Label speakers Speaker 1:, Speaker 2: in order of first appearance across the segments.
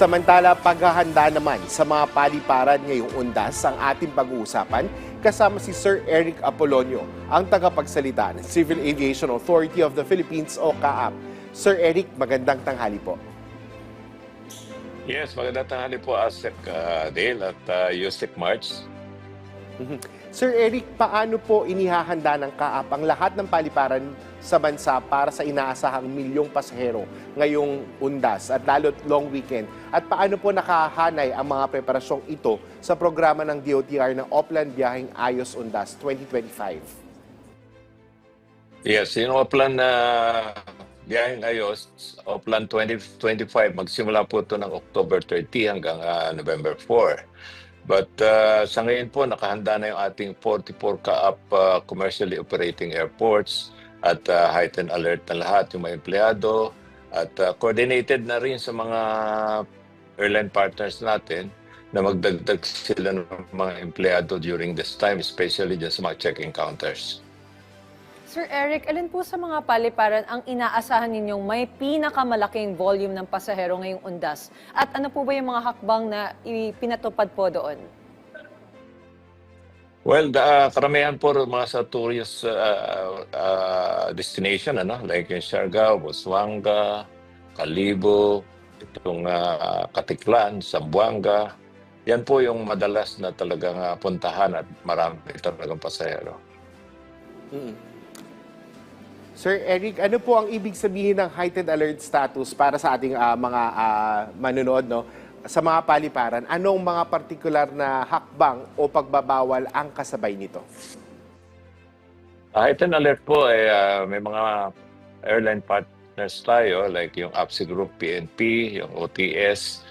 Speaker 1: Samantala, paghahanda naman sa mga paliparan ngayong undas ang ating pag-uusapan kasama si Sir Eric Apolonio, ang tagapagsalita ng Civil Aviation Authority of the Philippines o CAAP. Sir Eric, magandang tanghali po.
Speaker 2: Yes, magandang tanghali po, Asek Dale at Yusek March.
Speaker 1: Sir Eric, paano po inihahanda ng CAAP ang lahat ng paliparan sa bansa para sa inaasahang milyong pasahero ngayong undas at lalo't long weekend? At paano po nakahanay ang mga preparasyong ito sa programa ng DOTR ng Oplan Biyaheng Ayos Undas 2025?
Speaker 2: Yes, yung Oplan Biyaheng Ayos, Oplan 2025, magsimula po ito ng October 30 hanggang November 4. But sa ngayon po, nakahanda na yung ating 44 CAAP commercially operating airports at heightened alert na lahat yung mga empleyado at coordinated na rin sa mga airline partners natin na magdagdag sila ng mga empleyado during this time, especially dyan sa mga check-in counters.
Speaker 3: Sir Eric, alin po sa mga paliparan ang inaasahan ninyong may pinakamalaking volume ng pasahero ngayong undas? At ano po ba yung mga hakbang na ipinatupad po doon?
Speaker 2: Well, karamihan po mga sa tourist destination, like yung Siargao, Busuanga, Kalibo, itong Katiklan, Zamboanga. Yan po yung madalas na talagang puntahan at marami talagang pasahero.
Speaker 1: Sir Eric, ano po ang ibig sabihin ng heightened alert status para sa ating mga manonood, no? Sa mga paliparan, anong mga partikular na hakbang o pagbabawal ang kasabay nito?
Speaker 2: Heightened alert po ay may mga airline partners tayo like yung APSI Group, PNP, yung OTS,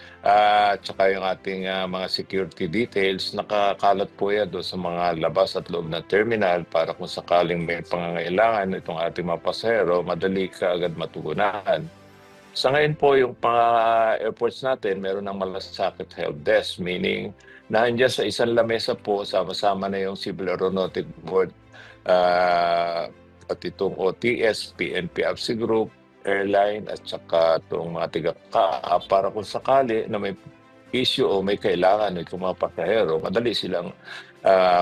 Speaker 2: tsaka yung ating mga security details. Nakakalat po yan doon sa mga labas at loob ng terminal para kung sakaling may pangangailangan itong ating mga pasahero, madali ka agad matugunan. Sa ngayon po, yung airports natin, meron ng malasakit help desk, meaning nandiyan sa isang lamesa po, sama-sama na yung Civil Aeronautic Board at itong OTS, PNP, APSI Group, airline at saka itong mga tiga-CAAP para kung sakali na may issue o may kailangan itong mga pasahero, madali silang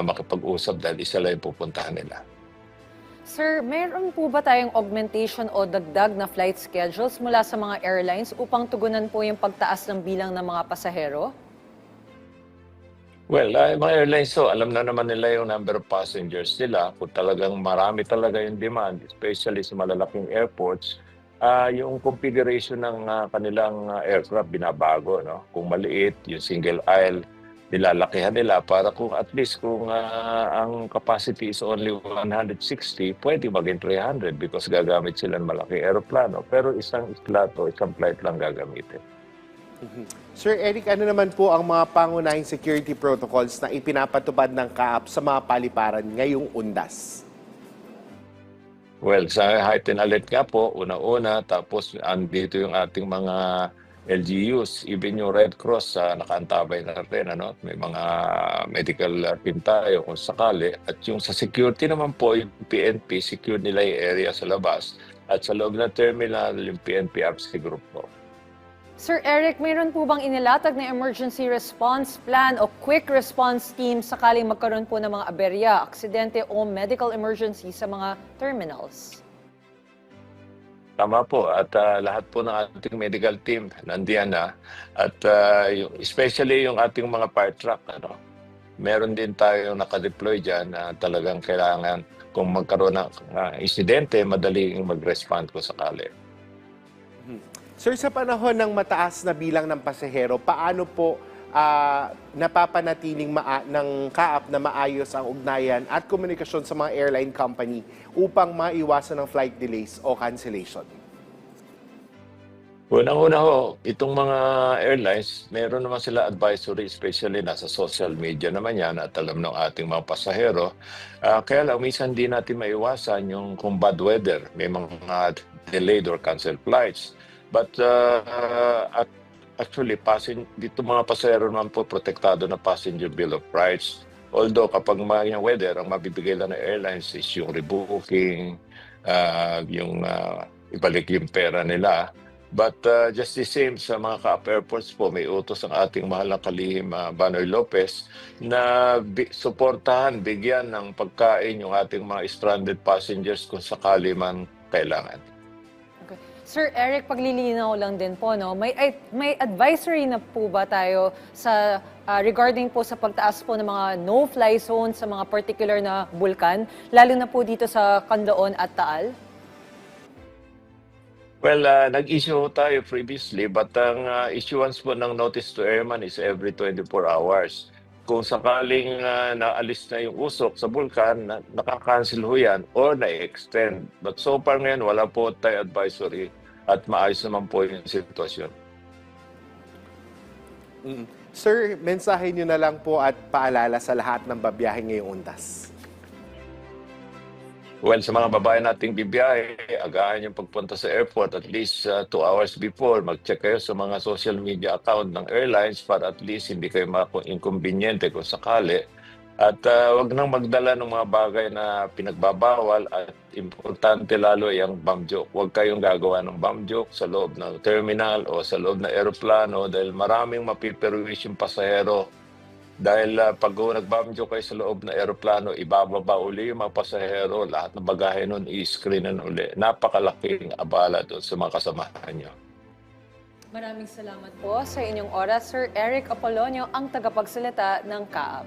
Speaker 2: makipag-usap dahil isa lang yung pupuntahan nila.
Speaker 3: Sir, mayroon po ba tayong augmentation o dagdag na flight schedules mula sa mga airlines upang tugunan po yung pagtaas ng bilang ng mga pasahero?
Speaker 2: Well, mga airlines, alam na naman nila yung number of passengers nila. Kung talagang marami talaga yung demand, especially sa malalaking airports, yung configuration ng kanilang aircraft binabago. No? Kung maliit, yung single aisle, nilalakihan nila para kung at least kung ang capacity is only 160, pwede maging 300 because gagamit sila ng malaking aeroplano. Pero isang plato, isang flight lang gagamitin.
Speaker 1: Sir Eric, ano naman po ang mga pangunahing security protocols na ipinapatupad ng CAAP sa mga paliparan ngayong undas?
Speaker 2: Well, sa heightened alert nga po, una-una, tapos andito yung ating mga LGUs, even yung Red Cross nakaantabay na rin, may mga medical team tayo kung sakali. At yung sa security naman po, yung PNP, secure nila yung area sa labas. At sa loob ng terminal, yung PNP APSI Group po.
Speaker 3: Sir Eric, mayroon po bang inilatag na emergency response plan o quick response team sakaling magkaroon po ng mga aberya, aksidente o medical emergency sa mga terminals?
Speaker 2: Tama po. At lahat po ng ating medical team nandiyan na. At especially yung ating mga fire truck, meron din tayo nakadeploy dyan na talagang kailangan kung magkaroon ng insidente, madaling mag-respond kung sakali.
Speaker 1: Sir, sa panahon ng mataas na bilang ng pasahero, paano po napapanatiling ng CAAP na maayos ang ugnayan at komunikasyon sa mga airline company upang maiwasan ng flight delays o cancellation?
Speaker 2: Unang-una ho, itong mga airlines, meron naman sila advisory, especially nasa social media naman yan at alam ng ating mga pasahero. Kaya lang, minsan di natin maiwasan yung kung bad weather, may mga delayed or canceled flights. But actually, dito mga pasahero naman po protektado na passenger bill of rights. Although kapag may weather, ang mabibigay lang ng airlines is yung rebooking, yung ibalik yung pera nila. But just the same sa mga Kaap Airports po, may utos ang ating mahal na kalihim Banoy Lopez na suportahan, bigyan ng pagkain yung ating mga stranded passengers kung sakali man kailangan.
Speaker 3: Okay. Sir Eric, paglilinaw lang din po, no? May advisory na po ba tayo sa regarding po sa pagtaas po ng mga no-fly zone sa mga particular na bulkan, lalo na po dito sa Canlaon at Taal?
Speaker 2: Well, nag-issue tayo previously, but ang issuance po ng notice to airman is every 24 hours. Kung sakaling naalis na yung usok sa bulkan, nakakancel ho yan or na-extend. But so far ngayon, wala po tayo advisory at maayos naman po yung sitwasyon.
Speaker 1: Sir, mensahe nyo na lang po at paalala sa lahat ng babiyahe ngayong undas.
Speaker 2: Well, sa mga babae nating bibiyahe, agahan yung pagpunta sa airport at least 2 hours before. Mag-check kayo sa mga social media account ng airlines para at least hindi kayo ma-inconveniente kung sakali. At wag nang magdala ng mga bagay na pinagbabawal at importante lalo yung bomb joke. Huwag kayong gagawa ng bomb joke sa loob ng terminal o sa loob ng aeroplano dahil maraming mapiperwish yung pasahero. Dahil pag nag-bomb joke kayo sa loob ng aeroplano, ibababa uli yung mga pasahero, lahat ng bagahe nun i-screenan uli. Napakalaking abala doon sa mga kasamahan nyo.
Speaker 3: Maraming salamat po sa inyong oras, Sir Eric Apolonio, ang tagapagsalita ng Kaap.